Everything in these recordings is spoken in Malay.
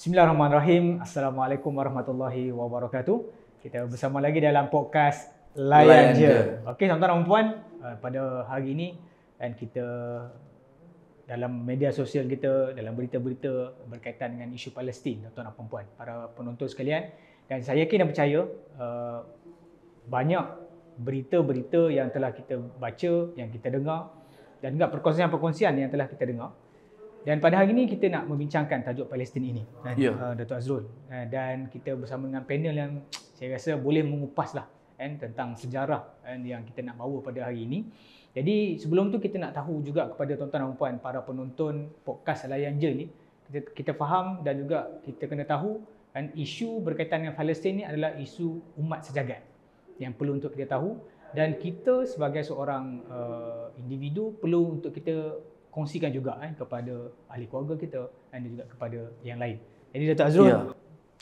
Bismillahirrahmanirrahim. Assalamualaikum warahmatullahi wabarakatuh. Kita bersama lagi dalam podcast Layan Je. Okey, tuan-tuan dan puan, pada hari ini dan kita dalam media sosial kita, dalam berita-berita berkaitan dengan isu Palestin, tuan-tuan dan puan, para penonton sekalian, dan saya yakin dan percaya banyak berita-berita yang telah kita baca, yang kita dengar, dan juga perkongsian-perkongsian yang telah kita dengar. Dan pada hari ini kita nak membincangkan tajuk Palestin ini, Dato' Azrul. Dan kita bersama dengan panel yang saya rasa boleh mengupaslah tentang sejarah yang kita nak bawa pada hari ini. Jadi sebelum tu kita nak tahu juga kepada tuan-tuan dan puan, para penonton podcast Layan Je ni, kita faham dan juga kita kena tahu isu berkaitan dengan Palestin ni adalah isu umat sejagat yang perlu untuk kita tahu, dan kita sebagai seorang individu perlu untuk kita kongsikan juga kepada ahli keluarga kita dan juga kepada yang lain. Jadi Dato' Azrul,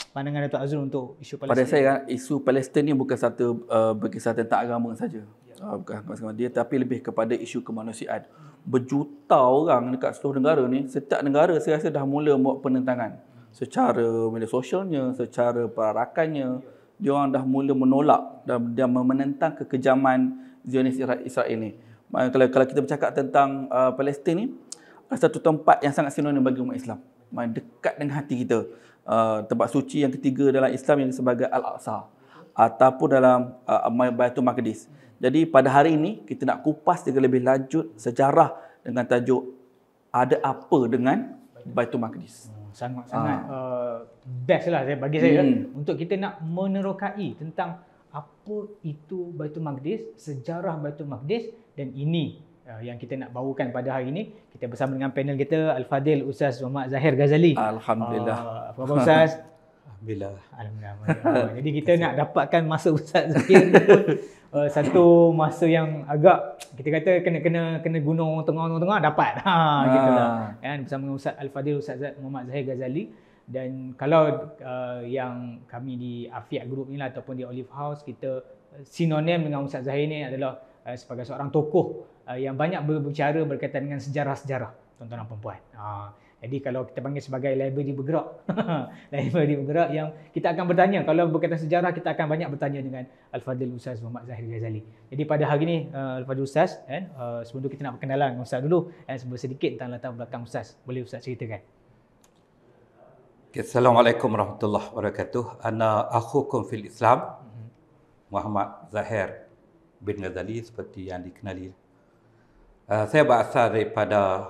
pandangan Dato' Azrul untuk isu Palestin. Pada saya, isu Palestin ni bukan satu berkisar tentang agama saja. Bukan masalah dia, tapi lebih kepada isu kemanusiaan. Berjuta orang dekat seluruh negara ni, setiap negara saya rasa dah mula buat penentangan. Secara media sosialnya, secara perarakannya, dia orang dah mula menolak dan dia menentang kekejaman Zionis Israel ni. Kalau kita bercakap tentang Palestin ni, satu tempat yang sangat sinonim bagi umat Islam, dekat dengan hati kita. Tempat suci yang ketiga dalam Islam yang sebagai Al-Aqsa ataupun dalam Baitul Maqdis. Jadi pada hari ini kita nak kupas dengan lebih lanjut sejarah dengan tajuk ada apa dengan Baitul Maqdis. Sangat-sangat best lah bagi saya untuk kita nak menerokai tentang apa itu Baitul Maqdis, sejarah Baitul Maqdis, dan ini yang kita nak bawakan pada hari ini. Kita bersama dengan panel kita, Al-Fadil Ustaz Muhammad Zahir Ghazali. Alhamdulillah. Apa khabar Ustaz? Alhamdulillah. Jadi kita nak dapatkan masa Ustaz Zahir pun satu masa yang agak kita kata kena gunung tengah dapat. Gitulah. Kan bersama dengan Ustaz Al-Fadil Ustaz Muhammad Zahir Ghazali. Dan kalau yang kami di Afiat Group ni lah ataupun di Olive House, kita sinonim dengan Ustaz Zahir ni adalah sebagai seorang tokoh yang banyak berbicara berkaitan dengan sejarah-sejarah, tuan-tuan dan puan. Jadi kalau kita panggil sebagai library bergerak, library bergerak yang kita akan bertanya, kalau berkaitan sejarah kita akan banyak bertanya dengan Al-Fadil Ustaz Muhammad Zahir Ghazali. Jadi pada hari ini Al-Fadil Ustaz, sebelum tu kita nak perkenalan dengan Ustaz dulu, sedikit tentang latar belakang Ustaz. Boleh Ustaz ceritakan? Assalamualaikum warahmatullahi wabarakatuh. Ana akhukum fil Islam, Muhammad Zahir bin Ghazali seperti yang dikenali. Saya berasal daripada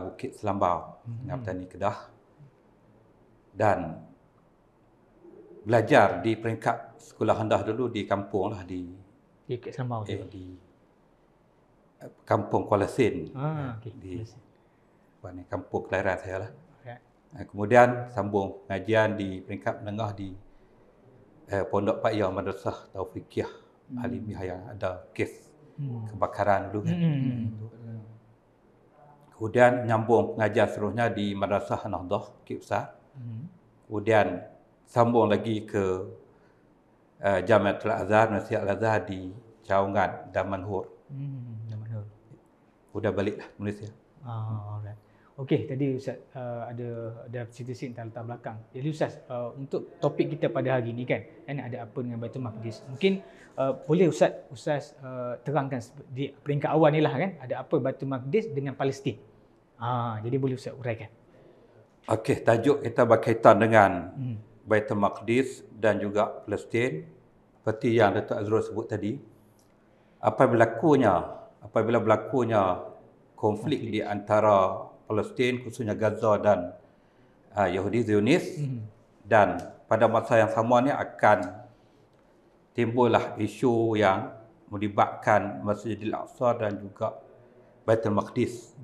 Bukit Selambau, Petani Kedah, dan belajar di peringkat sekolah rendah dulu di kampung lah, di Bukit Selambau di kampung Kuala Sin, di kampung kelahiran saya lah. Kemudian sambung pengajian di peringkat menengah di Pondok Pak Yau Madrasah Taufiqiyah Alimiyah yang ada kes kebakaran dulu kan. Kemudian nyambung pengajian seterusnya di Madrasah Nahdah Bukit Besar. Kemudian sambung lagi ke Jamiatul Azhar, Masjid Al-Azhar di Cawangan, Damanhur. Kemudian baliklah ke Malaysia. Alright. Okey, tadi Ustaz ada cerita sikit tentang latar belakang. Jadi Ustaz, untuk topik kita pada hari ini kan ada apa dengan Baitul Maqdis. Mungkin boleh Ustaz terangkan di peringkat awal ni lah kan, ada apa Baitul Maqdis dengan Palestin. Jadi boleh Ustaz uraikan. Okey, tajuk kita berkaitan dengan Baitul Maqdis dan juga Palestin. Seperti yang Dato' Azrul sebut tadi, apabila berlakunya konflik di antara Palestin, khususnya Gaza dan Yahudi Zionis, dan pada masa yang sama ni akan timbullah isu yang melibatkan Masjidil Aqsa dan juga Baitul Maqdis.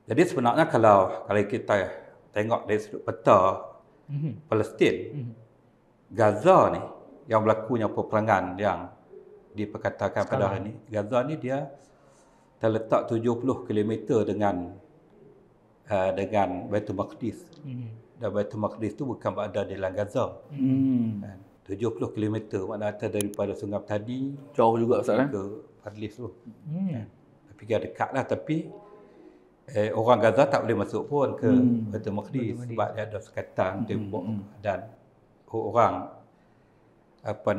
Jadi sebenarnya kalau kita tengok dari sudut peta Palestin, Gaza ni yang berlakunya peperangan yang diperkatakan pada hari ini, Gaza ni dia terletak 70 km dengan Baitul Maqdis. Dan Baitul Maqdis tu bukan berada di dalam Gaza. 70 km maknanya daripada Sungai Petani jauh juga Ustaz ke Parlis tu. Tapi dia dekat lah, tapi orang Gaza tak boleh masuk pun ke Baitul Maqdis sebab dia ada sekatan tembok dan orang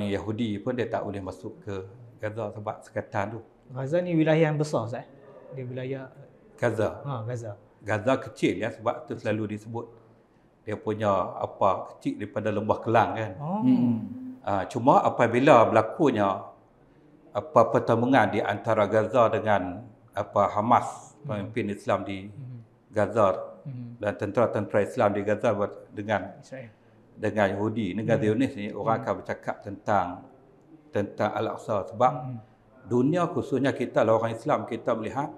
Yahudi pun dia tak boleh masuk ke Gaza sebab sekatan tu. Gaza ni wilayah yang besar Ustaz. Dia wilayah Gaza. Gaza. Gaza kecil ya, sebab tu selalu disebut dia punya kecil daripada lembah Kelang kan. Cuma apabila berlakunya pertemuan di antara Gaza dengan Hamas, pemimpin Islam di Gaza dan tentera-tentera Islam di Gaza dengan Israel, dengan Yahudi, negara Zionis ni, orang akan bercakap tentang Al-Aqsa sebab dunia, khususnya kita lah orang Islam, kita melihat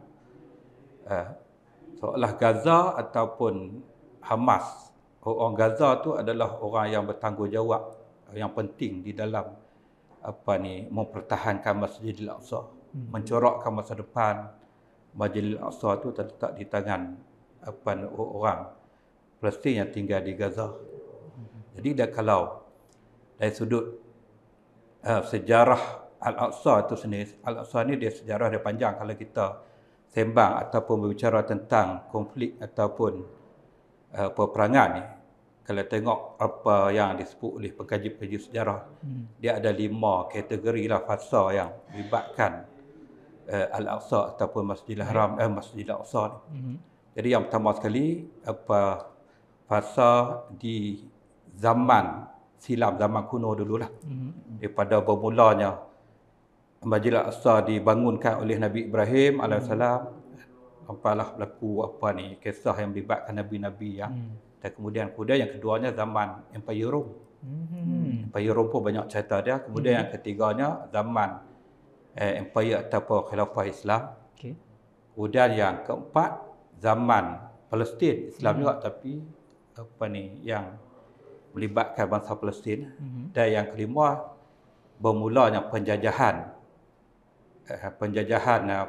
seolah Gaza ataupun Hamas, orang Gaza tu adalah orang yang bertanggungjawab yang penting di dalam mempertahankan Masjidil Aqsa, mencorakkan masa depan Masjidil Aqsa tu terletak di tangan orang Palestin yang tinggal di Gaza. Jadi kalau dari sudut sejarah Al-Aqsa itu sendiri, Al-Aqsa ni dia sejarah dia panjang. Kalau kita sembang ataupun berbicara tentang konflik ataupun peperangan ni, kalau tengok apa yang disebut oleh pengkaji-pengkaji sejarah, dia ada 5 kategori lah fasa yang melibatkan Al-Aqsa ataupun Masjidil Haram, Masjidil Aqsa ni. Jadi yang pertama sekali, fasa di zaman silam, zaman kuno dululah. Daripada bermulanya Masjidil Aqsa dibangunkan oleh Nabi Ibrahim alaihissalam, sampailah berlaku kisah yang melibatkan nabi-nabi yang dan kemudian yang keduanya zaman Empire Rome. Empire Rome pun banyak cerita dia. Kemudian yang ketiganya zaman Empire ataupun Khilafah Islam. Kemudian yang keempat zaman Palestin, Islam juga tapi yang melibatkan bangsa Palestin. Dan yang kelima bermulanya penjajahan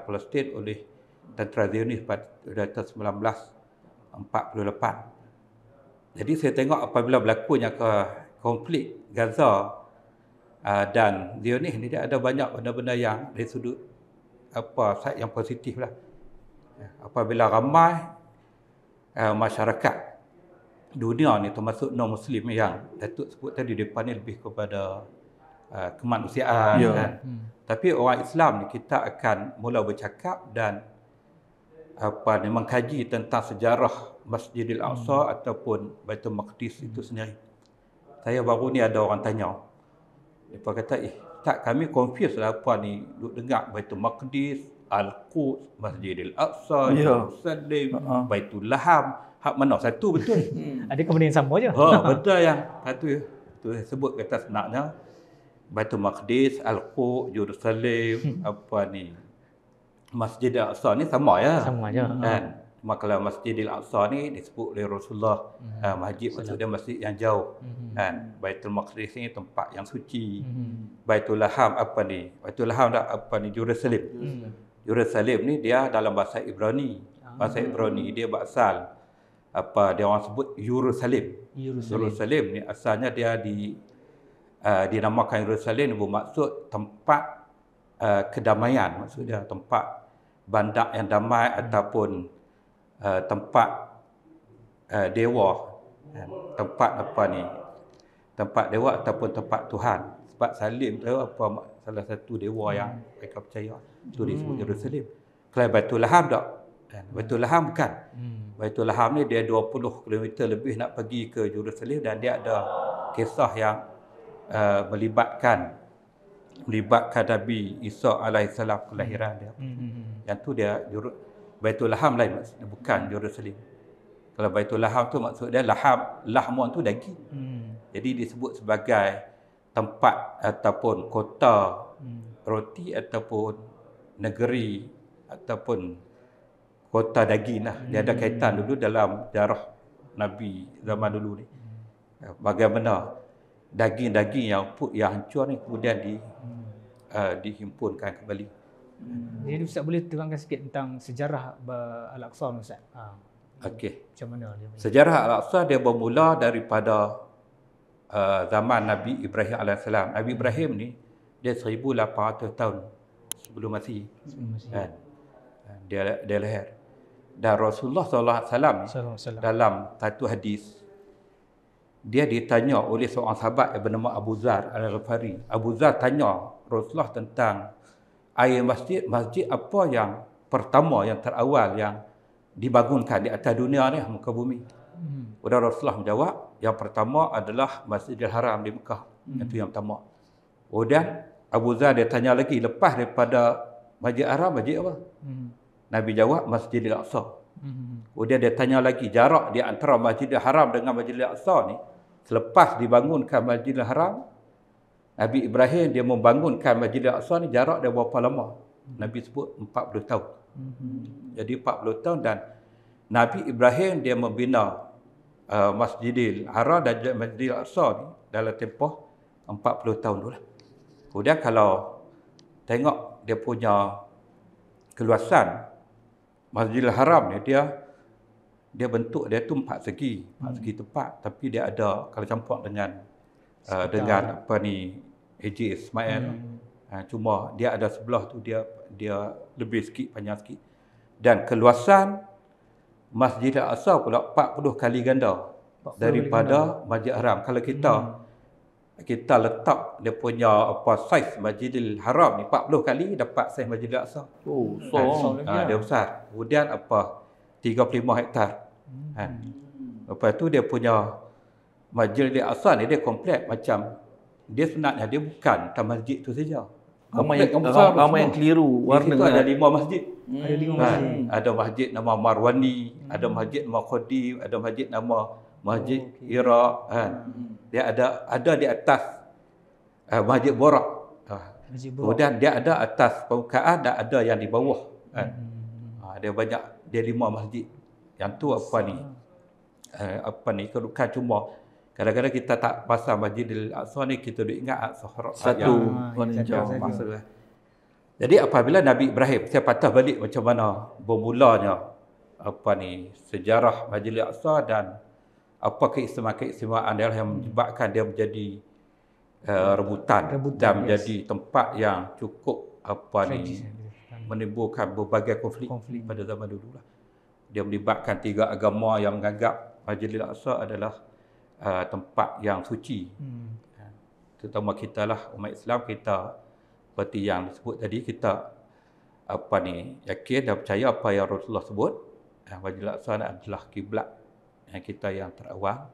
Palestin oleh tentera Zionis pada tahun 1948. Jadi saya tengok apabila berlakunya konflik Gaza dan Zionis ni, dia ada banyak benda-benda yang dari sudut side yang positif lah. Apabila ramai masyarakat dunia ni, termasuk non-Muslim yang Datuk sebut tadi, mereka ni lebih kepada kemanusiaan kan. Tapi orang Islam ni, kita akan mula bercakap dan mengkaji tentang sejarah Masjidil Aqsa ataupun Baitul Maqdis itu sendiri. Saya baru ni ada orang tanya, mereka kata, tak, kami confuse lah duk dengar Baitul Maqdis, Al-Quds, Masjidil Aqsa, Jerusalem, Baitul Laham, hak mana satu betul? Ada kemudian sama je. Betul yang satu tu saya sebut, kata senaknya Baitul Maqdis, Al-Quds, Jerusalem, Masjidil Aqsa ni sama ya. Sama je. Kan? Cuma kalau Masjidil Aqsa ni disebut oleh Rasulullah, masjid maksudnya masjid yang jauh. Kan? Baitul Maqdis ni tempat yang suci. Baitul Laham Baitul Laham Jerusalem. Jerusalem ni dia dalam bahasa Ibrani. Bahasa Ibrani dia berasal dia orang sebut Yerusalem. Yerusalem ni asalnya dia dinamakan Yerusalem, bermaksud tempat kedamaian, maksudnya tempat bandar yang damai ataupun tempat dewa, tempat tempat dewa ataupun tempat Tuhan. Sebab Salim tu salah satu dewa yang mereka percaya, itu disebut Jerusalem. Kalau Baitul Laham tak, Baitul Laham bukan. Baitul Laham ni dia 20 km lebih nak pergi ke Jerusalem, dan dia ada kisah yang melibatkan Nabi Isa alaihissalam, kelahiran dia. Yang tu dia Baitul Laham lain maksudnya, bukan Jerusalem. Kalau Baitul Laham tu maksud dia lahmun tu daging. Jadi disebut sebagai tempat ataupun kota roti ataupun negeri ataupun kota daging lah. Dia ada kaitan dulu dalam sejarah Nabi zaman dulu ni. Bagaimana daging-daging yang hancur ni kemudian dihimpunkan kembali. Jadi Ustaz boleh terangkan sikit tentang sejarah Al-Aqsa Ustaz? Okey. Macam mana dia? Sejarah Al-Aqsa dia bermula daripada zaman Nabi Ibrahim alaihissalam. Nabi Ibrahim ni dia 1800 tahun sebelum Masihi. Kan? Dia lahir. Dan Rasulullah SAW Sallallahu alaihi wasallam. dalam satu hadis, dia ditanya oleh seorang sahabat yang bernama Abu Zar Al-Ghifari. Abu Zar tanya Rasulullah tentang air masjid apa yang pertama, yang terawal yang dibangunkan di atas dunia ni, muka bumi. Kemudian Rasulullah menjawab, yang pertama adalah Masjidil Haram di Mekah. Itu yang pertama. Kemudian Abu Zar dia tanya lagi, lepas daripada Masjid Haram, masjid apa? Nabi jawab, Masjidil Aqsa. Kemudian dia tanya lagi, jarak di antara Masjidil Haram dengan Masjidil Aqsa ni, selepas dibangunkan Masjidil Haram, Nabi Ibrahim dia membangunkan Masjidil Aqsa ni, jarak dia berapa lama? Nabi sebut 40 tahun. Jadi 40 tahun, dan Nabi Ibrahim dia membina Masjidil Haram dan Masjidil Aqsa ni dalam tempoh 40 tahun dulu. Kemudian kalau tengok dia punya keluasan Masjidil Haram ni, dia bentuk dia tu 4 segi tepat, tapi dia ada kalau campur dengan apa ni, Haji Ismail. Cuma dia ada sebelah tu dia lebih sikit, panjang sikit. Dan keluasan Masjidil Aqsa pula 40 kali ganda daripada Masjid Haram. Kalau kita letak dia punya saiz Masjidil Haram ni 40 kali, dapat saiz Masjidil Aqsa. Oh, Dia besar. Kemudian 35 hektar. Lepas tu dia punya Masjidil Aqsa ni dia komplek, macam dia sebenarnya dia bukan masjid tu saja. Ramai yang keliru warna. Di situ ada 5 masjid. Ada 5 masjid. Ada masjid nama Marwani, ada masjid nama Khadim, ada masjid nama Masjid Iraq. Dia ada di atas Masjid Borak. Kemudian dia ada atas permukaan dan ada yang di bawah. Dia banyak, dia 5 masjid. Yang tu kedudukan. Cuma kadang-kadang kita tak pasal Masjidil Aqsa ni, kita duk ingat satu maksudnya. Jadi apabila Nabi Ibrahim, saya patah balik macam mana bermulanya sejarah Masjidil Aqsa dan apa keistimewaan dia yang menyebabkan dia menjadi rebutan dan menjadi tempat yang cukup menimbulkan berbagai konflik pada zaman dulu lah. Dia melibatkan 3 agama yang menganggap Masjidil Aqsa adalah tempat yang suci. Terutama kita lah, umat Islam, kita seperti yang disebut tadi, kita yakin dan percaya apa yang Rasulullah sebut, Masjidil Aqsa adalah kiblat kita yang terawal.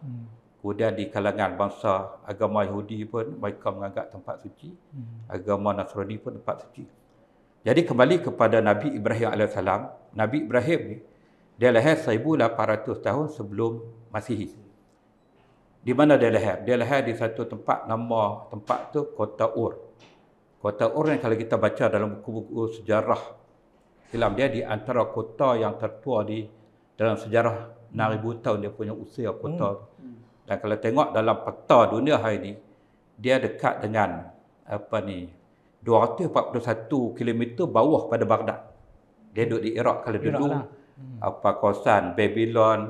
Kemudian di kalangan bangsa agama Yahudi pun mereka menganggap tempat suci, agama Nasrani pun tempat suci. Jadi kembali kepada Nabi Ibrahim AS. Nabi Ibrahim ni dia lahir 1800 tahun sebelum Masihi. Di mana dia lahir? Dia lahir di satu tempat, nama tempat tu Kota Ur. Kota Ur ni kalau kita baca dalam buku-buku sejarah Islam, dia di antara kota yang tertua di dalam sejarah 6,000 tahun dia punya usia kota. Dan kalau tengok dalam peta dunia hari ni, dia dekat dengan 241 km bawah pada Baghdad. Dia duduk di Iraq kalau dulu. Kawasan Babylon,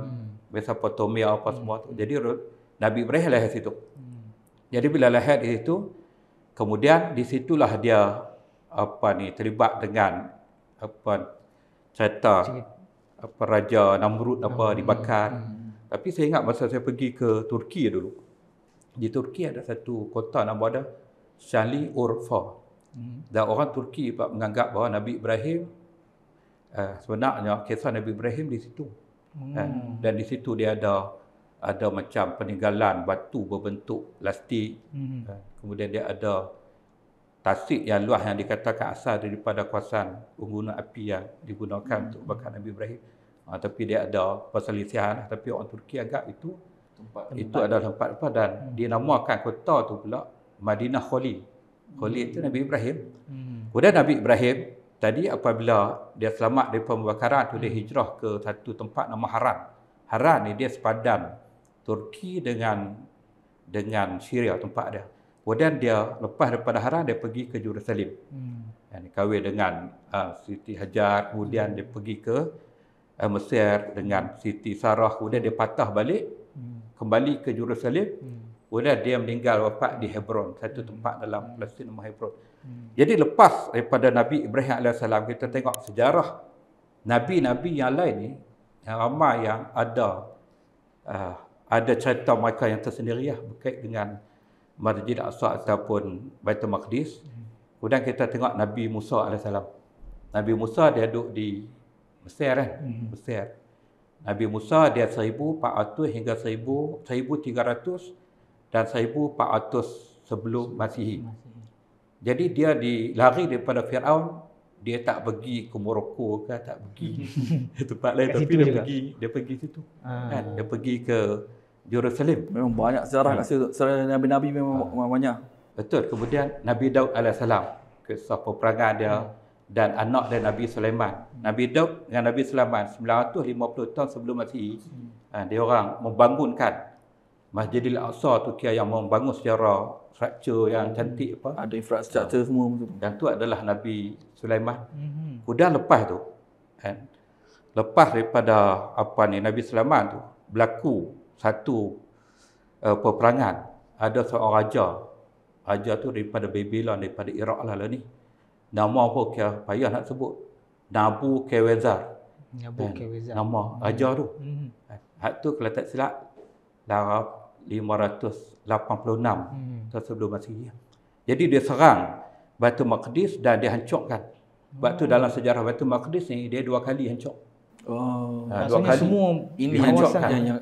Mesopotamia semua tu. Jadi Nabi Ibrahim lahir situ. Jadi bila lahir di situ, kemudian di situlah dia terlibat dengan cerita Raja Namrud dibakar. Tapi saya ingat masa saya pergi ke Turki dulu. Di Turki ada satu kota nama dia Şanlıurfa. Dan orang Turki menganggap bahawa Nabi Ibrahim sebenarnya kisah Nabi Ibrahim di situ. Dan di situ dia ada macam peninggalan batu berbentuk plastik. Kemudian dia ada tasik yang luas yang dikatakan asal daripada kawasan penggunaan api yang digunakan untuk bakar Nabi Ibrahim. Tapi dia ada perselisihan, tapi orang Turki agak itu adalah tempat dan dinamakan kota tu pula Madinah Khalil. Khalil itu Nabi Ibrahim. Kemudian Nabi Ibrahim tadi apabila dia selamat dari pembakaran tu, dia hijrah ke satu tempat nama Haran. Haran ni dia sepadan Turki dengan Syria tempat dia. Kemudian dia lepas daripada Haran dia pergi ke Jerusalem. Dia kahwin dengan Siti Hajar, kemudian dia pergi ke Mesir dengan Siti Sarah, kemudian dia patah balik kembali ke Jerusalem. Kemudian dia meninggal wafat di Hebron, satu tempat dalam Palestin nama Hebron. Jadi lepas daripada Nabi Ibrahim AS, kita tengok sejarah Nabi-nabi yang lain ni, yang ramai yang ada cerita mereka yang tersendiri berkait dengan Masjid Al-Aqsa ataupun Baitul Maqdis. Kemudian kita tengok Nabi Musa AS. Nabi Musa dia duduk di Mesir Mesir. Nabi Musa dia 1400 hingga 1300 dan 1400 sebelum Masihi. Jadi dia lari daripada Firaun, dia tak pergi ke Morocco ke, tak pergi tempat lain, tapi dia pergi situ. Kan? Dia pergi ke Jerusalem. Memang banyak sejarah sejarah Nabi-Nabi memang banyak. Betul. Kemudian Nabi Daud AS, kisah peperangan dia dan anak dia Nabi Sulaiman. Nabi Daud dengan Nabi Sulaiman 950 tahun sebelum Masihi, dia orang membangunkan Masjidil Aqsa tu, yang membangun secara struktur yang cantik Ada infrastruktur semua betul. Dan tu adalah Nabi Sulaiman. Kemudian lepas tu, lepas daripada Nabi Sulaiman tu, berlaku satu peperangan. Ada seorang raja. Raja tu daripada Babylon, daripada Iraq lah ni. Nama pun payah nak sebut. Nabukadnezar. Nama raja tu. Hak tu kalau tak silap dalam 586 tahun sebelum Masihi. Jadi dia serang Baitul Maqdis dan dia hancurkan. Sebab tu dalam sejarah Baitul Maqdis ni dia 2 kali hancur. Dua kali semua ini hancurkan.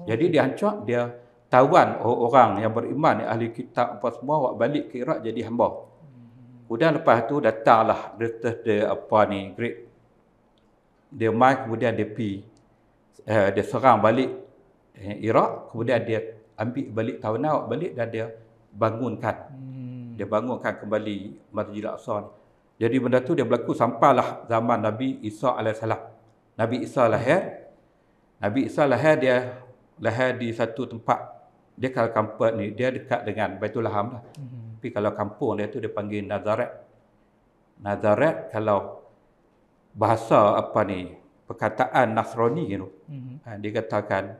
Jadi dia hancur, dia tawan orang yang beriman, ahli kitab apa semua, awak balik ke Iraq jadi hamba. Kemudian lepas tu datanglah Great dia mai, kemudian dia serang balik Iraq, kemudian dia ambil balik tawanan, awak balik dan dia bangunkan. Dia bangunkan kembali Masjid Al-Aqsa. Jadi benda tu dia berlaku sampailah zaman Nabi Isa AS. Nabi Isa lahir. Dia lahir di satu tempat. Dia kalau kampung ni, dia dekat dengan Baitul Laham lah. Tapi kalau kampung dia tu dia panggil Nazaret. Nazaret kalau bahasa perkataan Nasrani tu, dia katakan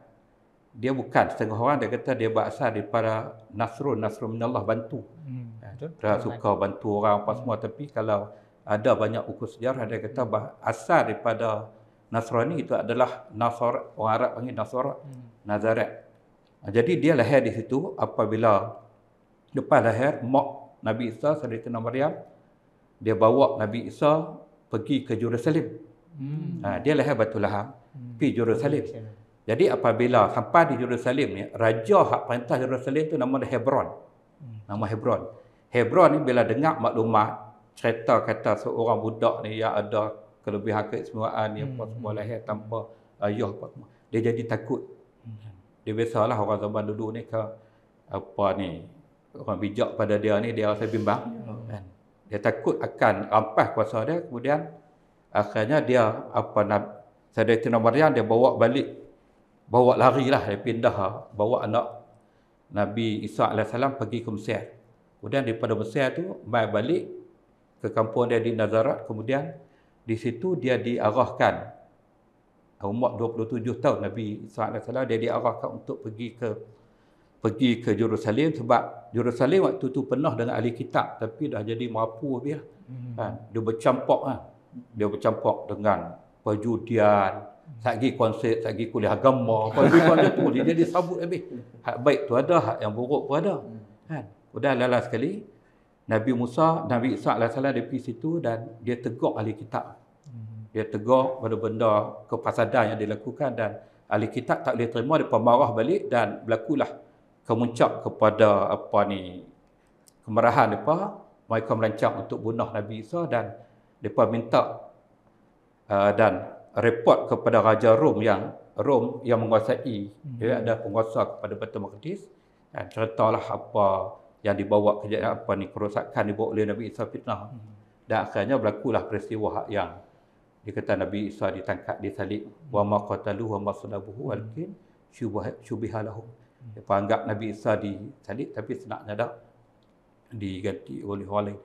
dia bukan setengah orang, dia kata dia berasal daripada Nasrun minallah, bantu. Dia suka bantu orang apa semua. Tapi kalau ada banyak buku sejarah, dia kata asal daripada Nasrani itu adalah Nasar, orang Arab panggil Nasara, Nazaret. Jadi dia lahir di situ. Apabila lepas lahir, mak Nabi Isa, Sayyidatina Maryam, dia bawa Nabi Isa pergi ke Jerusalem. Dia lahir Baitul Laham, pergi Jerusalem. Jadi apabila sampai di Jerusalem ni, raja hak perintah Jerusalem tu nama dia Hebron. Nama Hebron. Hebron ni bila dengar maklumat, cerita kata seorang budak ni yang ada kelebihan keistimewaan ni apa semua, lahir tanpa ayah apa semua, dia jadi takut. Dia biasalah orang zaman dulu ni orang bijak pada dia ni, dia rasa bimbang. Dia takut akan rampas kuasa dia. Kemudian akhirnya dia Sayyidatina Maryam dia bawa larilah, dia pindah, bawa anak Nabi Isa AS pergi ke Mesir. Kemudian daripada Mesir tu mai balik ke kampung dia di Nazaret. Kemudian di situ dia diarahkan, umur 27 tahun Nabi Isa AS, dia diarahkan untuk pergi ke Jerusalem. Sebab Jerusalem waktu tu penuh dengan ahli kitab, tapi dah jadi merapu dia. Dia bercampur dengan perjudian, sagi konsert, sagi kuliah agama, konsert tu dia jadi sabut habis. Hak baik tu ada, hak yang buruk pun ada. Sudah lalas sekali Nabi Isa AS dia pergi situ dan dia tegur ahli kitab. Dia tegur pada benda kefasadan yang dilakukan, dan ahli kitab tak boleh terima, dia marah balik dan berlakulah kemuncak kepada kemarahan depa. Mereka merancang untuk bunuh Nabi Isa dan depa minta dan report kepada Raja Rom yang menguasai, dia ada penguasa kepada Baitul Maqdis, dan ceritalah apa yang dibawa kerosakan dibawa oleh Nabi Isa, fitnah. Dan akhirnya berlakulah peristiwa yang dikata Nabi Isa ditangkap, disalib. Wa ma qataluhu wa ma salabuhu walakin syubiha lahum. Dia anggap Nabi Isa disalib, tapi sebenarnya dah diganti oleh orang lain.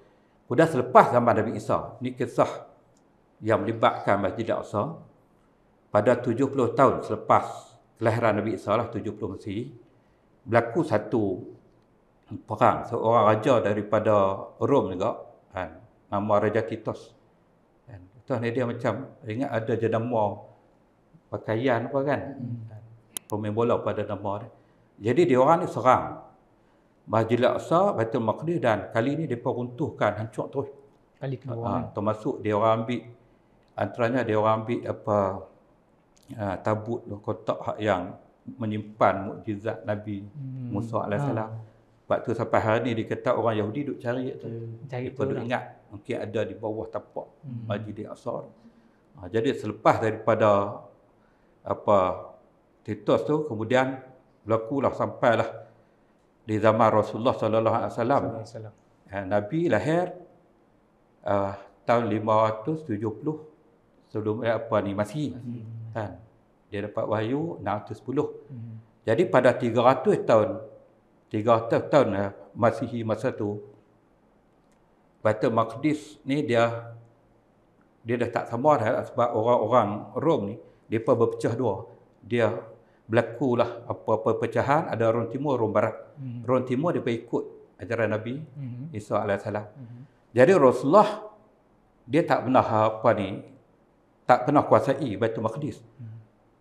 Kemudian selepas zaman Nabi Isa, ni kisah yang melibatkan Masjid Al-Aqsa. Pada 70 tahun selepas kelahiran Nabi Isa 70 Masihi, berlaku satu perang. Seorang raja daripada Rom juga, nama Raja Titus. Contoh ni dia macam, ingat ada jenama pakaian apa kan? Pemain bola pada nama dia. Jadi dia orang ni serang Masjidil Aqsa, Baitul Maqdis, dan kali ni mereka runtuhkan, hancur terus. Kali kedua. Termasuk dia orang ambil, antaranya dia orang ambil tabut kotak hak yang menyimpan mukjizat Nabi Musa AS. Sebab tu sampai hari ni dikata orang Yahudi duk cari tu. Mereka duk ingat mungkin ada di bawah tapak Masjidil Aqsa. Jadi selepas daripada Titus tu, kemudian berlakulah sampailah di zaman Rasulullah sallallahu alaihi wasallam. Nabi lahir tahun 570 sebelum Masihi. Kan? Dia dapat wahyu 610. Jadi pada 300 tahun Masihi masa tu, Baitul Maqdis ni dia dah tak sama dah, sebab orang-orang Rom ni depa berpecah dua. Dia berlakulah apa-apa pecahan, ada orang timur, orang barat. Orang timur dia ikut ajaran Nabi Isa alaihissalam. Jadi Rasulullah dia tak pernah kuasai Baitul Maqdis.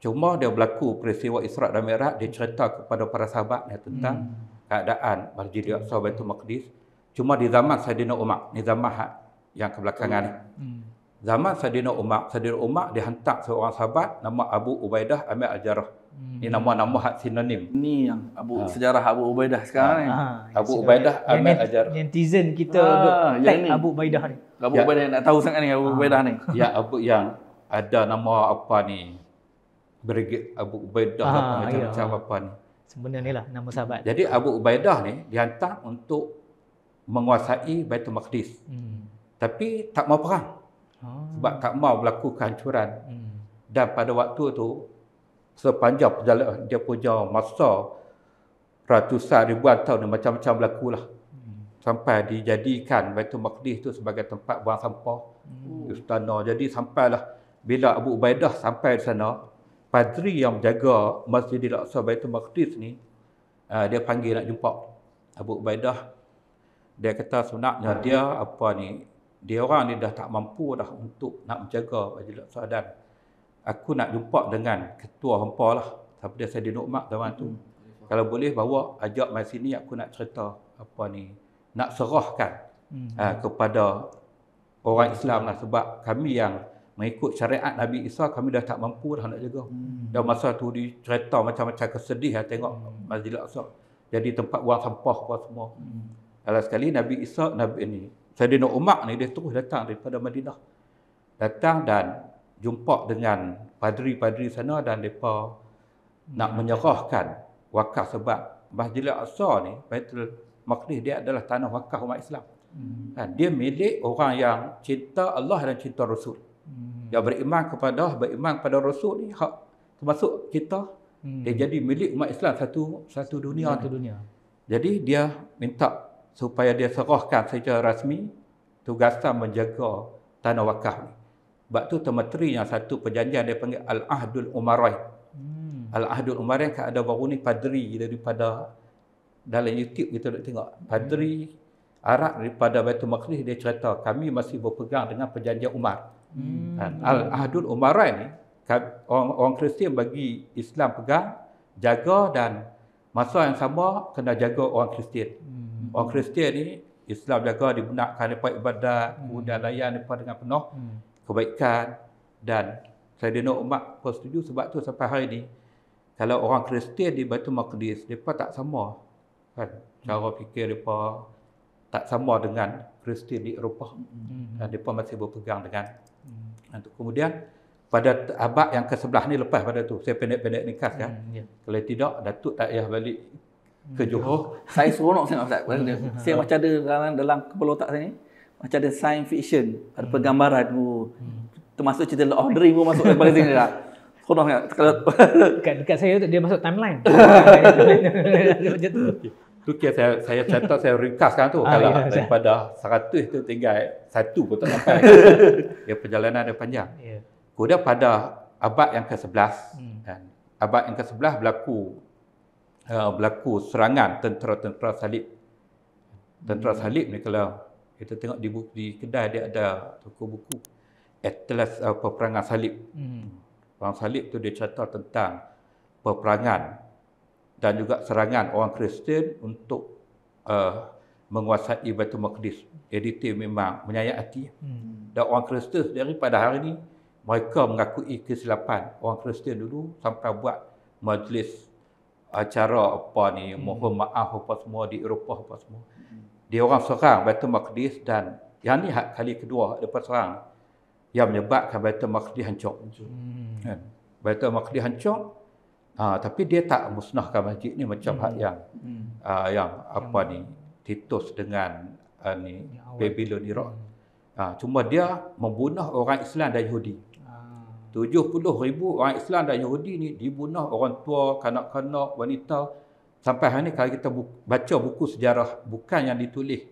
Cuma dia berlaku peristiwa Isra' dan Mi'raj, dia cerita kepada para sahabatnya tentang keadaan Masjidil Aqsa, Baitul Maqdis. Cuma di zaman Sayyidina Umar, ni zaman yang kebelakangan ni. Zaman Sayyidina Umar dia hantar seorang sahabat nama Abu Ubaidah Amir Al-Jarrah. Ini nama-nama hak sinonim. Ni yang sejarah Abu Ubaidah sekarang ni. Abu Ubaidah Amir Al-Jarrah. Netizen kita tag Abu Ubaidah ni. Abu Ubaidah nak tahu sangat ni Abu Ubaidah ni. Ya, yang ada nama apa ni? Brigade Abu Ubaidah macam apa ni. Sebenarnya lah nama sahabat. Jadi Abu Ubaidah ni dihantar untuk menguasai Baitul Maqdis. Tapi tak mau perang. Sebab tak mau berlaku kehancuran. Dan pada waktu tu, sepanjang perjalanan dia punya masa ratusan ribuan tahun, macam-macam berlakulah. Sampai dijadikan Baitul Maqdis tu sebagai tempat buang sampah, istana. Jadi sampailah bila Abu Ubaidah sampai di sana, padri yang menjaga Masjidil Aqsa Baitul Maqdis ni, dia panggil nak jumpa Abu Ubaidah. Dia kata sebenarnya dia orang ni dah tak mampu dah untuk nak menjaga Masjidil Aqsa, dan aku nak jumpa dengan ketua hampa lah, siapa dia, Sayyidina Umar zaman tu. Kalau boleh bawa ajak mai sini, aku nak cerita nak serahkan kepada orang Islam lah, sebab kami yang mengikut syariat Nabi Isa, kami dah tak mampu dah nak jaga. Dan masa tu dicerita macam-macam kesedih tengok Masjidil Aqsa jadi tempat buang sampah apa semua. Kalau sekali Nabi Isa, Sayyidina Umar ni dia terus datang daripada Madinah. Datang dan jumpa dengan padri-padri sana, dan mereka nak menyerahkan wakaf, sebab Masjidil Aqsa ni, Baitul Maqdis, dia adalah tanah wakaf umat Islam. Dia milik orang yang cinta Allah dan cinta Rasul. Yang beriman pada Rasul ni, hak termasuk kita, dia jadi milik umat Islam satu dunia. Jadi dia minta supaya dia serahkan secara rasmi tugasan menjaga tanah wakaf ni. Sebab tu termeterinya satu perjanjian dia panggil Al-Ahdul Umarain. Al-Ahdul Umarain kan ada baru ni padri daripada, dalam YouTube kita nak tengok, padri Arab daripada Baitul Maqdis, dia cerita kami masih berpegang dengan perjanjian Umar. Al-Ahdul Umarain ni orang Kristian bagi Islam pegang, jaga, dan masa yang sama kena jaga orang Kristian. Orang Kristian ni Islam jaga, dibenarkan mereka ibadat, kemudian layan mereka dengan penuh kebaikan. Dan Sayyidina Umar pun setuju. Sebab tu sampai hari ni, kalau orang Kristian di Baitul Maqdis, mereka tak sama kan, cara fikir mereka tak sama dengan Kristian di Eropah. Dan mereka masih berpegang dengan kemudian pada abad yang ke-11 ni, lepas pada tu saya pendek-pendek nikah kan. Kalau tidak, Datuk tak payah balik ke Johor. Saya seronok sangat Ustaz. Saya macam ada dalam kepala otak saya ni, macam ada science fiction, ada pergambaran. Termasuk cerita Lord of the Rings pun masuk daripada sini dah. Seronok sangat. Kalau dekat saya tu dia masuk timeline. Macam tu. Tu saya catat, saya ringkaskan tu. Kalau daripada 100 tu tinggal 1 pun tak sampai. Dia perjalanan dia panjang. Kemudian pada abad yang ke-11, abad yang ke-11 berlaku serangan tentera salib. Tentera salib ni, kalau kita tengok di kedai dia ada toko buku, Atlas peperangan salib. Perang salib tu dia cerita tentang peperangan dan juga serangan orang Kristian untuk menguasai Baitul Maqdis. Jadi itu memang menyayat hati. Dan orang Kristian sendiri pada hari ini mereka mengakui kesilapan orang Kristian dulu sampai buat majlis acara mohon maaf apa semua di Eropah apa semua. Dia orang serang Baitul Maqdis dan yang ni kali kedua lepas serang yang menyebabkan Baitul Maqdis hancur. Kan? Baitul Maqdis hancur, tapi dia tak musnahkan masjid ni macam hak yang Titus dengan Babylon Iraq. Cuma dia membunuh orang Islam dan Yahudi. 70,000 orang Islam dan Yahudi ni dibunuh, orang tua, kanak-kanak, wanita. Sampai hari ni kalau kita baca buku sejarah, bukan yang ditulis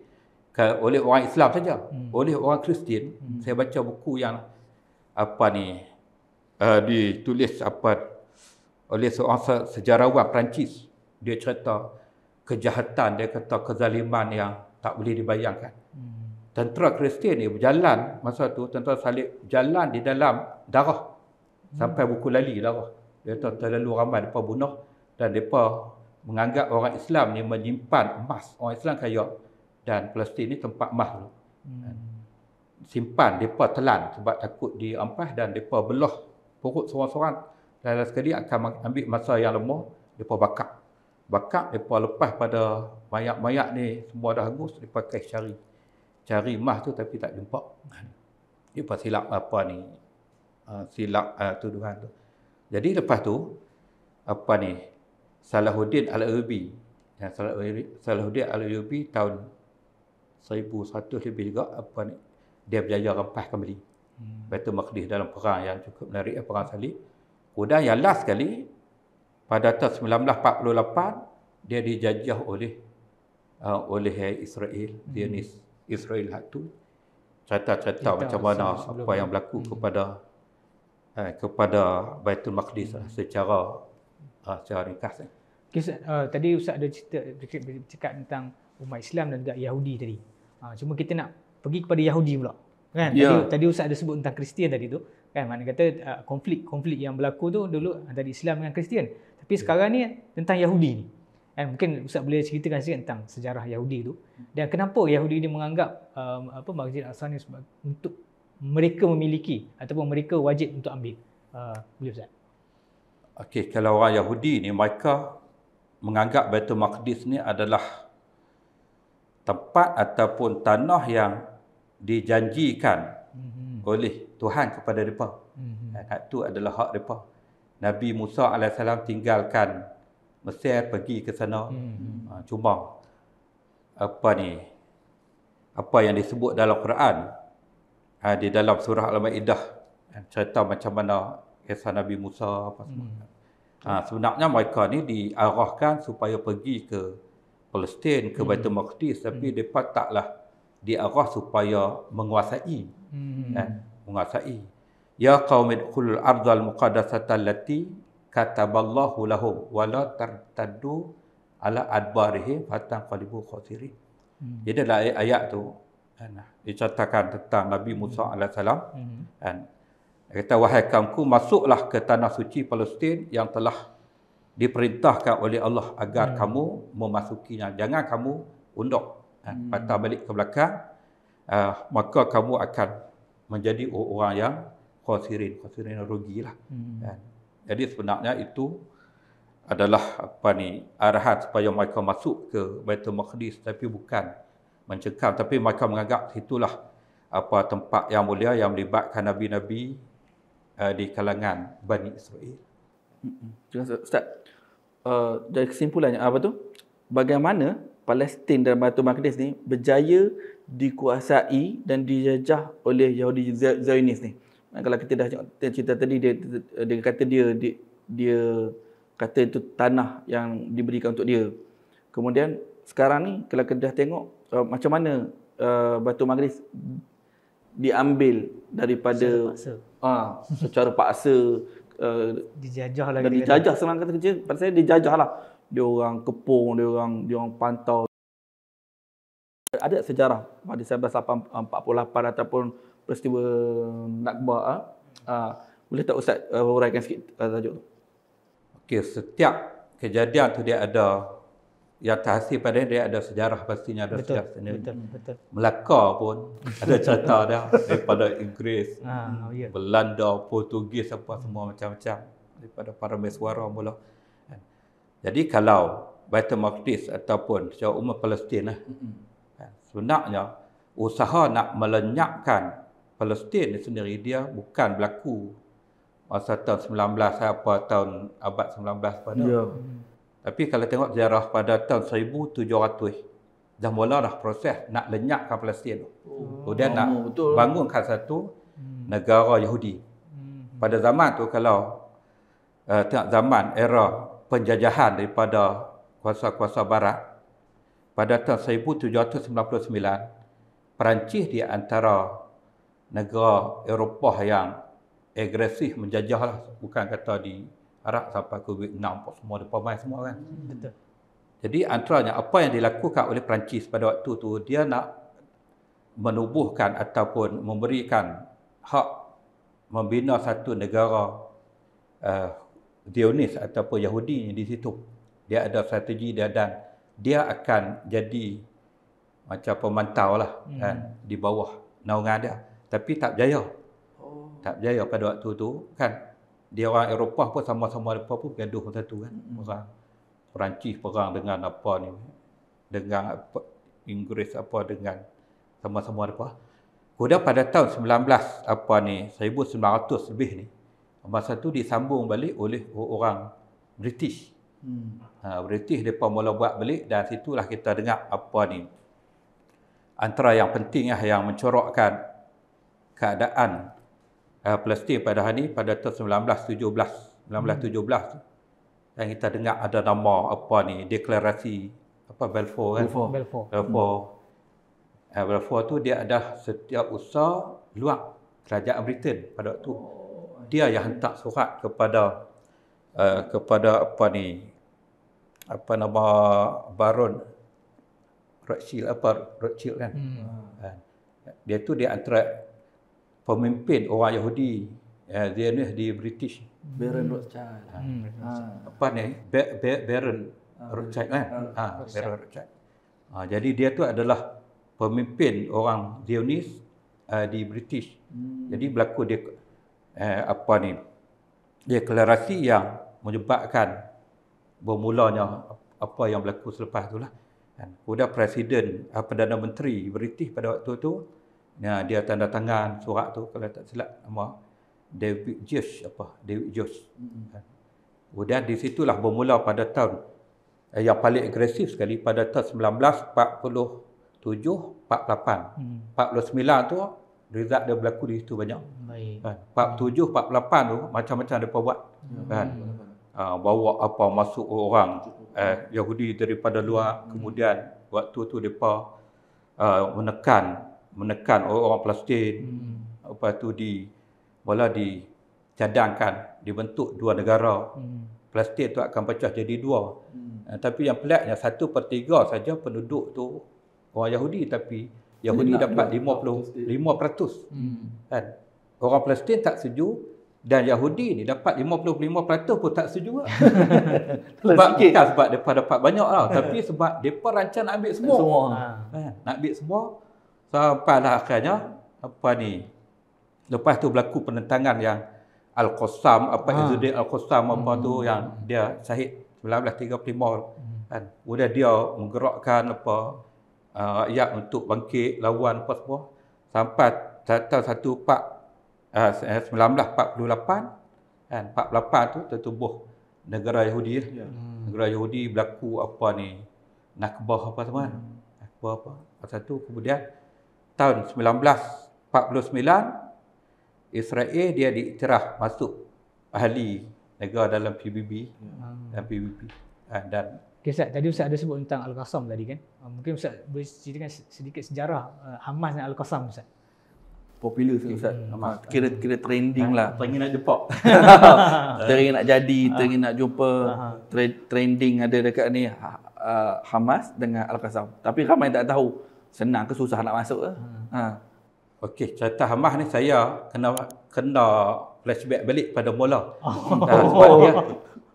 oleh orang Islam saja, oleh orang Kristian. Saya baca buku yang ditulis oleh seorang sejarawan Perancis. Dia cerita kejahatan, dia kata kezaliman yang tak boleh dibayangkan. Tentera Kristian ni berjalan masa tu, tentera salib jalan di dalam darah sampai buku lali darah. Dia kata terlalu ramai mereka bunuh dan mereka menganggap orang Islam ni menyimpan emas. Orang Islam kaya dan Palestin ni tempat emas tu. Simpan, mereka telan sebab takut dirampas dan mereka belah perut seorang-seorang. Dan sekali akan ambil masa yang lama, mereka bakar. Bakar, mereka lepas pada mayat-mayat ni semua dah hangus, mereka cari emas tu tapi tak jumpa. Mereka silap silap tuduhan tu. Jadi lepas tu Salahuddin Al-Ayyubi. Salahuddin Al-Ayyubi tahun 1100 lebih juga dia berjaya rampas kembali Baitul Maqdis dalam perang yang cukup menarik, perang salib. Kemudian yang last sekali pada tahun 1948 dia dijajah oleh Israel, Zionis Israel tu. Cerita macam mana apa yang berlaku kepada Baitul Maqdis secara ringkas. Tadi Ustaz ada cakap tentang umat Islam dan juga Yahudi tadi. Cuma kita nak pergi kepada Yahudi pula. Kan? Tadi Ustaz ada sebut tentang Kristian tadi tu. Kan? Mana kata konflik yang berlaku tu dulu antara Islam dengan Kristian. Tapi sekarang ni tentang Yahudi ni. Kan? Mungkin Ustaz boleh ceritakan sikit tentang sejarah Yahudi tu. Dan kenapa Yahudi ni menganggap Masjid Al-Aqsa ni untuk mereka memiliki ataupun mereka wajib untuk ambil. Boleh Ustaz? Okey, kalau orang Yahudi ni mereka menganggap Baitul Maqdis ni adalah tempat ataupun tanah yang dijanjikan oleh Tuhan kepada mereka. Hak tu adalah hak mereka. Nabi Musa AS tinggalkan Mesir pergi ke sana. Cuma apa yang disebut dalam Quran, di dalam surah Al-Maidah, cerita macam mana kisah Nabi Musa apa semua. Sebenarnya mereka ni diarahkan supaya pergi ke Palestin, ke Baitul Maqdis, tapi mereka taklah diarah supaya menguasai. Menguasai. Ya qaumi udkhulul ardhal muqaddasata allati kataballahu lahum wa la tartaddu ala adbarihim fatanqalibu khasirin. Jadi dalam ayat tu diceritakan tentang Nabi Musa AS. Dia kata, wahai kaumku, masuklah ke tanah suci Palestin yang telah diperintahkan oleh Allah agar kamu memasukinya. Jangan kamu undur, patah balik ke belakang, maka kamu akan menjadi orang yang khasirin rugilah. Jadi sebenarnya itu adalah arahan supaya mereka masuk ke Baitul Maqdis, tapi bukan mencekam, tapi mereka menganggap itulah tempat yang mulia yang melibatkan nabi-nabi di kalangan Bani Israel. Terima kasih Ustaz. Dari kesimpulannya bagaimana Palestin dan Baitul Maqdis ni berjaya dikuasai dan dijajah oleh Yahudi Zionis ni. Kalau kita dah cerita tadi, dia kata dia kata itu tanah yang diberikan untuk dia. Kemudian sekarang ni kalau kita dah tengok macam mana Baitul Maqdis diambil daripada secara paksa, dijajah lagi. Dan dijajah senang kata kerja. Pada saya dijajah lah. Dia orang kepung, dia orang pantau. Ada sejarah pada 1948 ataupun peristiwa Nakba. Boleh tak Ustaz uraikan sikit tajuk tu? Okey, setiap kejadian tu dia ada yang terhasil pada dia ada sejarah, pastinya ada sejarah sendiri. Betul. Melaka pun ada cerita dia daripada Inggeris, Ya. Belanda, Portugis, apa semua macam-macam daripada para mesuara mula. Jadi kalau Baitul Maqdis ataupun secara umum Palestin sebenarnya usaha nak melenyapkan Palestin sendiri dia bukan berlaku masa tahun 19 apa tahun abad 19 pada. Ya. Tapi kalau tengok sejarah pada tahun 1700 dah mula dah proses nak lenyapkan Palestin. Kemudian nak bangunkan satu negara Yahudi. Pada zaman tu kalau tengok zaman era penjajahan daripada kuasa-kuasa barat, pada tahun 1799 Perancis di antara negara Eropah yang agresif menjajah lah, bukan kata di Arab sampai ke Vietnam semua depa main semua kan. Betul. Jadi antaranya apa yang dilakukan oleh Perancis pada waktu tu, dia nak menubuhkan ataupun memberikan hak membina satu negara Zionis ataupun Yahudi di situ. Dia ada strategi dia dan dia akan jadi macam pemantau lah kan di bawah naungan dia. Tapi tak berjaya. Tak berjaya pada waktu tu kan. Dia orang Eropah pun sama-sama depa pun gaduh satu kan. Perang Perancis perang dengan apa ni, dengan apa, Inggeris apa dengan sama-sama depa. Kemudian pada tahun 1900 lebih ni, masa tu disambung balik oleh orang British. British depa mula buat balik dan situlah kita dengar apa ni. Antara yang penting yang mencorokkan keadaan Palestin pada hari ini pada tahun 1917 yang kita dengar ada nama apa ni deklarasi apa Balfour kan. Balfour tu dia ada setiap usaha luar kerajaan Britain pada waktu. Dia yang hantar surat kepada apa ni, apa nama Baron Rothschild kan. Dia tu dia antara pemimpin orang Yahudi Zionis di British. Baron Rothschild. Apa ni? Baron Rothschild kan? Baron Rothschild. Jadi dia tu adalah pemimpin orang Zionis di British. Jadi berlaku dia apa ni? Deklarasi yang menyebabkan bermulanya apa yang berlaku selepas itulah. Kemudian Presiden Perdana Menteri British pada waktu tu dia tanda tangan surat tu kalau tak silap nama David Josh. Kemudian di situlah bermula pada tahun yang paling agresif sekali pada tahun 1947-48. 49 tu result dia berlaku di situ banyak. Baik. 47-48 tu macam-macam depa buat. Kan. Bawa apa masuk orang Yahudi daripada luar, kemudian waktu tu depa menekan orang Palestin. Lepas tu mula dicadangkan dibentuk dua negara. Palestin tu akan pecah jadi dua. Tapi yang peliknya 1/3 saja penduduk tu orang Yahudi, tapi Yahudi dapat 55%. Kan? Orang Palestin tak setuju dan Yahudi ni dapat 55% pun tak setuju. Sebab bukan sebab mereka dapat banyak lah, tapi sebab mereka rancang nak ambil semua. Nak ambil semua. Sampailah akhirnya apa ni, lepas tu berlaku penentangan yang Al-Qassam, Izzuddin Al-Qassam apa tu yang dia syahid 1935 kan. Kemudian dia menggerakkan rakyat untuk bangkit lawan apa semua sampai tahun 1948 kan. 48 tu tertubuh negara Yahudi. Negara Yahudi berlaku apa ni, Nakbah apa semua kan. Nakbah apa. Pasal tu kemudian tahun 1949 Israel dia diiktiraf masuk ahli negara dalam PBB dan PBB. Dan okay, Ustaz, tadi Ustaz ada sebut tentang Al-Qassam tadi kan. Mungkin Ustaz boleh ceritakan sedikit sejarah Hamas dan Al-Qassam Ustaz. Popular Ustaz. Kira trending lah. Teringin nak jumpa. Teringin nak jadi, teringin nak jumpa. Trending ada dekat ni Hamas dengan Al-Qassam. Tapi ramai tak tahu senang ke susah nak masuk ke. Okey, cerita Hamas ni saya kena flashback balik pada mula.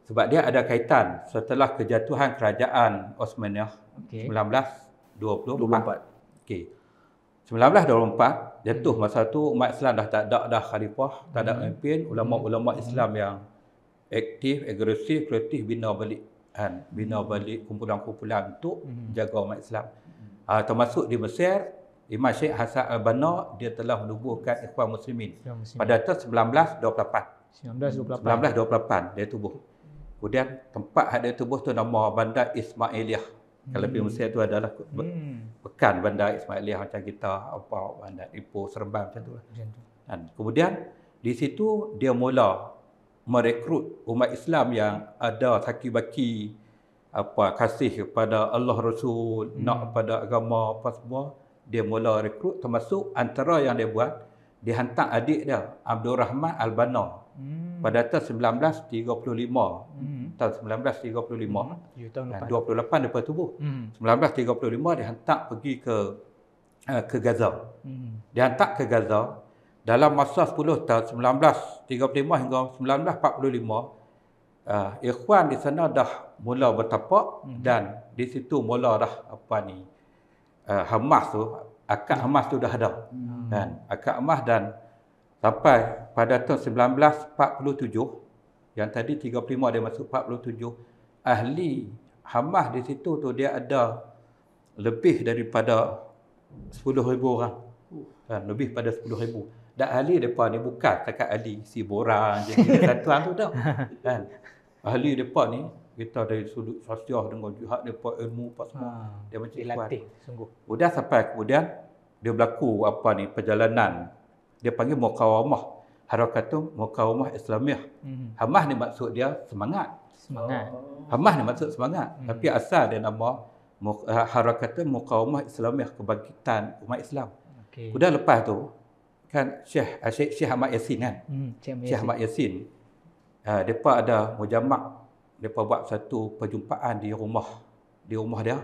Sebab dia ada kaitan setelah kejatuhan kerajaan Osmaniyah 1924. Okey. 1924 jatuh masa tu umat Islam dah tak ada dah khalifah, tak ada pemimpin, ulama-ulama Islam yang aktif, agresif, kreatif bina balik kumpulan-kumpulan untuk jaga umat Islam. Termasuk di Mesir, Imam Sheikh Hassan Al-Banna dia telah menubuhkan Ikhwan Muslimin pada tahun 1928 dia tubuh. Kemudian tempat dia tubuh tu nama Bandar Ismailiyah. Kalau di Mesir tu adalah pekan Bandar Ismailiyah macam kita Bandar Ipoh, Seremban macam tu. Dan kemudian di situ dia mula merekrut umat Islam yang ada saki-baki kasih kepada Allah Rasul, nak pada agama apa semua. Dia mula rekrut, termasuk antara yang dia buat, dia hantar adik dia Abdul Rahman Al-Banna pada tahun 1935. Tahun 1935 dan 28 lepas tubuh. 1935 dia hantar pergi ke Gaza. Dia hantar ke Gaza dalam masa 10 tahun 1935 hingga 1945. Ikhwan di sana dah mula bertapak dan di situ mula dah Hamas tu, akad Hamas tu dah ada. Dan akad Hamas dan sampai pada tahun 1947, yang tadi 35 dia masuk 47, ahli Hamas di situ tu dia ada lebih daripada 10,000 orang. Lebih pada 10,000. Dan ahli mereka ni bukan setakat ahli si borang je satuan tu dah. Kan? Ahli mereka ni kita dari sudut sosial dengan jihad mereka ilmu apa semua. Dia macam dilatih sungguh. Kemudian dia berlaku perjalanan. Dia panggil Muqawamah. Harakatul Muqawamah Islamiyah. Hamas ni maksud dia semangat. Hamas ni maksud semangat. Tapi asal dia nama Harakatul Muqawamah Islamiyah, kebangkitan umat Islam. Kemudian lepas tu kan Syekh Ahmad Yassin kan. Syekh Ahmad Yassin. Depa ada mujamak, depa buat satu perjumpaan di rumah dia.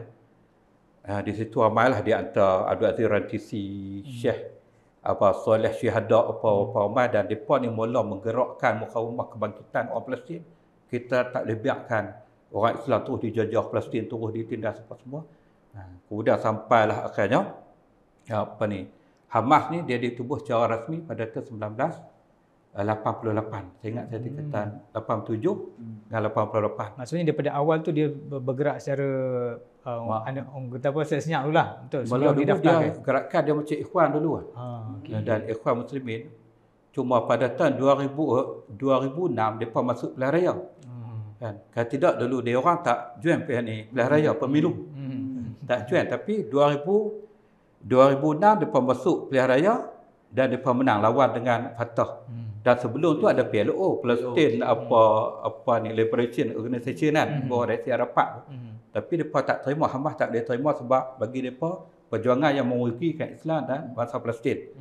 Di situ ramailah di antara Abdul Aziz Rantisi, Syekh Soleh Syihada apa dan depa ni mula menggerakkan mukawamah kebangkitan orang Palestin. Kita tak boleh biarkan orang Islam terus dijajah, Palestin terus ditindas apa semua. Kemudian sampailah akhirnya Hamas ni dia ditubuh secara rasmi pada tahun 1988. Saya ingat saya dikatakan 87 dan 88. Maksudnya daripada awal tu dia bergerak secara orang kata apa senyap dululah betul sebelum didaftarkan. Dia gerakan dia macam ikhwan dulu kan. Dan ikhwan muslimin cuma pada tahun 2006 depa masuk pilihan raya. Kan tidak dulu dia orang tak join pilihan raya pemilu. Tak join, tapi 2006 depa masuk pilihan raya dan depa menang lawan dengan Fatah. Dan sebelum tu ada PLO, Palestine Liberation Organization kan, Reaksi Arafat. Tapi depa tak terima, Hamas tak boleh terima sebab bagi depa perjuangan yang merugikan Islam dan bangsa Palestin.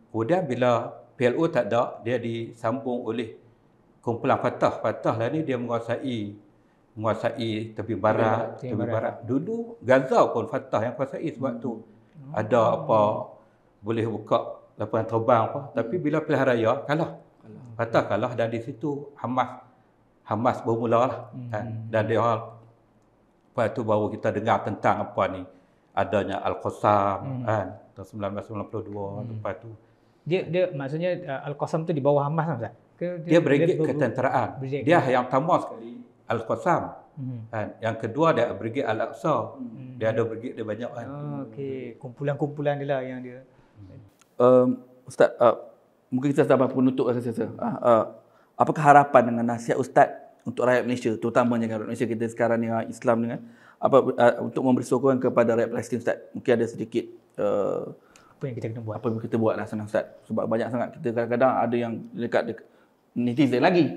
Kemudian bila PLO tak ada, dia disambung oleh kumpulan Fatah. Fatah lah ni dia menguasai tepi barat. Dulu Gaza pun Fatah yang kuasai sebab tu ada boleh buka lapangan terbang tapi bila pilihan raya kalah. Fatah kalah dan di situ Hamas bermula lah. Dan dia lepas tu baru kita dengar tentang adanya Al-Qassam tahun 1992 lepas tu. Dia maksudnya Al-Qassam tu di bawah Hamas kan? Dia brigade ketenteraan. Dia yang pertama sekali Al-Qassam. Yang kedua dia brigade Al-Aqsa. Dia ada brigade dia banyak kan. Okey, kumpulan-kumpulan dia lah yang dia. Ustaz, mungkin kita dapat penutup rasa. Apakah harapan dengan nasihat Ustaz untuk rakyat Malaysia, terutamanya rakyat Malaysia kita sekarang ni Islam ni kan, untuk memberi sokongan kepada rakyat Palestin Ustaz? Mungkin ada sedikit apa yang kita kena buat? Apa yang kita buat lah senang Ustaz. Sebab banyak sangat kita kadang-kadang ada yang dekat netizen lagi.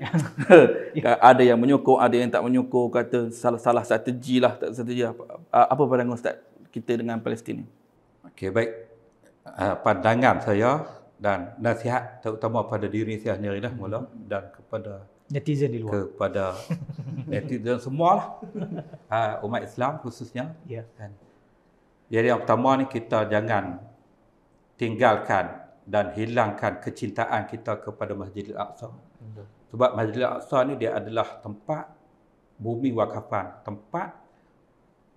Ada yang menyokong, ada yang tak menyokong, kata salah strategi lah, tak strategi apa pandangan Ustaz kita dengan Palestin ni? Okey, baik. Pandangan saya dan nasihat terutama pada diri saya sendiri lah mula dan kepada netizen di luar, kepada netizen semualah, umat Islam khususnya. Kan? Jadi yang pertama ni kita jangan tinggalkan dan hilangkan kecintaan kita kepada Masjidil Aqsa. Sebab Masjidil Aqsa ni dia adalah tempat bumi wakafan, tempat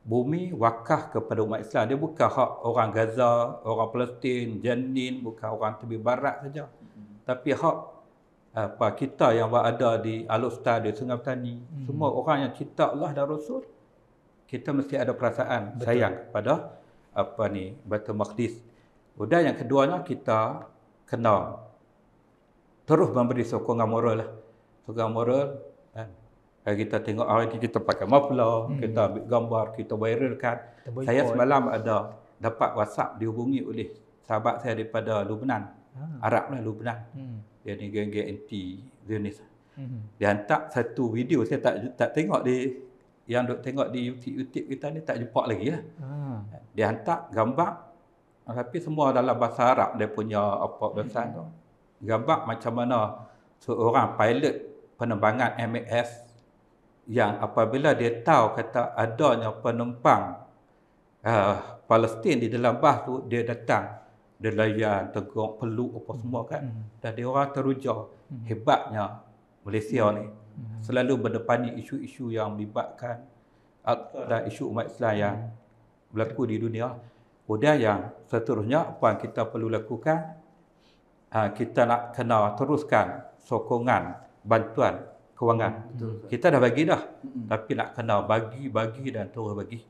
bumi wakaf kepada umat Islam. Dia bukan hak orang Gaza, orang Palestin, Jenin, bukan orang tepi barat saja. Tapi hak kita yang berada di Al-Ustaz, di Sungai Petani, semua orang yang cinta Allah dan Rasul, kita mesti ada perasaan sayang kepada Baitul Maqdis. Kemudian yang keduanya, kita kena terus memberi sokongan moral lah. Sokongan moral kan. Kita tengok hari ini kita pakai muffler, kita ambil gambar, kita viralkan. Saya semalam ada dapat WhatsApp dihubungi oleh sahabat saya daripada Lubnan. Arab lah, Lubnan. Dia ni geng-geng anti Zionis. Dia hantar satu video, saya tak tengok di yang duk tengok di YouTube kita ni, tak jumpa lagi lah. Dia hantar gambar, tapi semua dalam bahasa Arab, dia punya tulisan tu. Gambar macam mana seorang pilot penerbangan MAS yang apabila dia tahu kata adanya penumpang Palestin di dalam bas tu, dia datang, dia layan, tegak, peluk apa semua kan. Dan dia orang teruja. Hebatnya Malaysia ni selalu berdepani isu-isu yang melibatkan dan isu umat Islam yang berlaku di dunia. Kemudian yang seterusnya, apa yang kita perlu lakukan, kita nak kena teruskan sokongan bantuan kewangan. Kita dah bagi dah, tapi nak kena bagi dan terus bagi.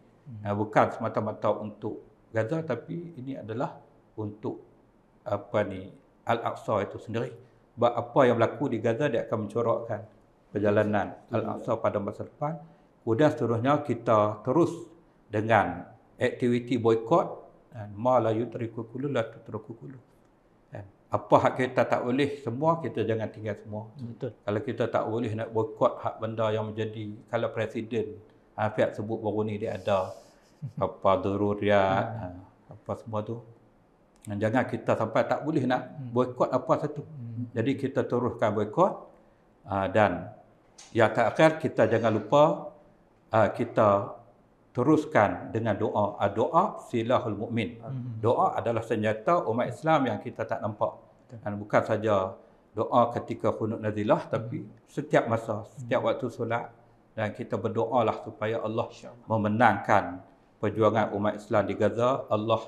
Bukan semata-mata untuk Gaza, tapi ini adalah untuk Al-Aqsa itu sendiri. Sebab apa yang berlaku di Gaza, dia akan mencorakkan perjalanan Al-Aqsa pada masa depan. Kemudian seterusnya, kita terus dengan aktiviti boikot. Ma la yutriku kullu la tutruku kullu. Apa hak kita tak boleh semua, kita jangan tinggal semua. Betul. Kalau kita tak boleh nak boikot hak benda yang menjadi, kalau Presiden Afiat sebut baru ni dia ada daruriyat, apa semua tu. Jangan kita sampai tak boleh nak boikot apa satu. Jadi kita teruskan boikot, dan yang terakhir, kita jangan lupa kita teruskan dengan doa. Doa silahul mukmin. Doa adalah senjata umat Islam yang kita tak nampak. Dan bukan saja doa ketika qunut nazilah, tapi setiap masa, setiap waktu solat, dan kita berdoalah supaya Allah memenangkan perjuangan umat Islam di Gaza, Allah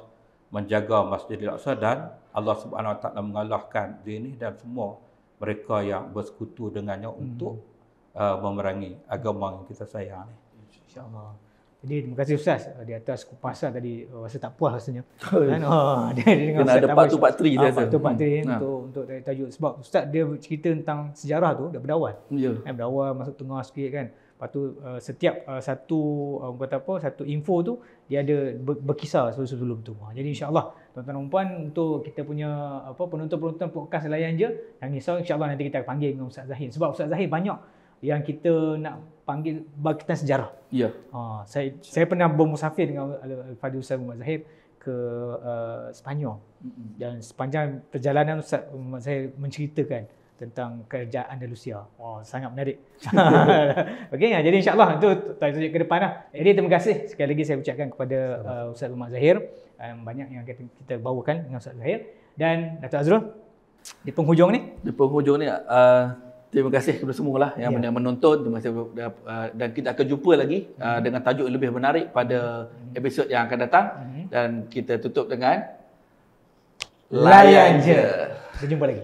menjaga Masjidil Aqsa, dan Allah Subhanahu Wa Taala mengalahkan Zionis dan semua mereka yang bersekutu dengannya untuk memerangi agama yang kita sayang ni. InsyaAllah. Jadi terima kasih Ustaz di atas kupasan tadi. Rasa tak puas rasanya. Kan? Dia dengan Ustaz ada part 2 part 3 dia rasa. Part 2 part 3 untuk tajuk. Sebab Ustaz dia cerita tentang sejarah tu daripada awal. Ya. Berawal masuk tengah sikit kan. Lepas tu setiap satu info tu dia ada berkisar sebelum tu. Jadi insya-Allah tuan-tuan dan puan, untuk kita punya penonton-penonton podcast Layan Je, jangan risau, insya-Allah nanti kita akan panggil dengan Ustaz Zahir. Sebab Ustaz Zahir banyak yang kita nak panggil bangkitan sejarah. Ya. Saya pernah bermusafir dengan Al-Fadhil Ustaz Muhammad Zahir ke Sepanyol. Dan sepanjang perjalanan Ustaz Muhammad Zahir menceritakan tentang kerajaan Andalusia. Sangat menarik. Okey, jadi insya-Allah itu tajuk ke depan lah. Jadi terima kasih sekali lagi saya ucapkan kepada Ustaz Muhammad Zahir. Banyak yang kita bawakan dengan Ustaz Zahir dan Datuk Azrul di penghujung ni. Terima kasih kepada semua lah yang menonton. Terima kasih, dan kita akan jumpa lagi dengan tajuk yang lebih menarik pada episod yang akan datang. Dan kita tutup dengan Layan Je. Kita jumpa lagi.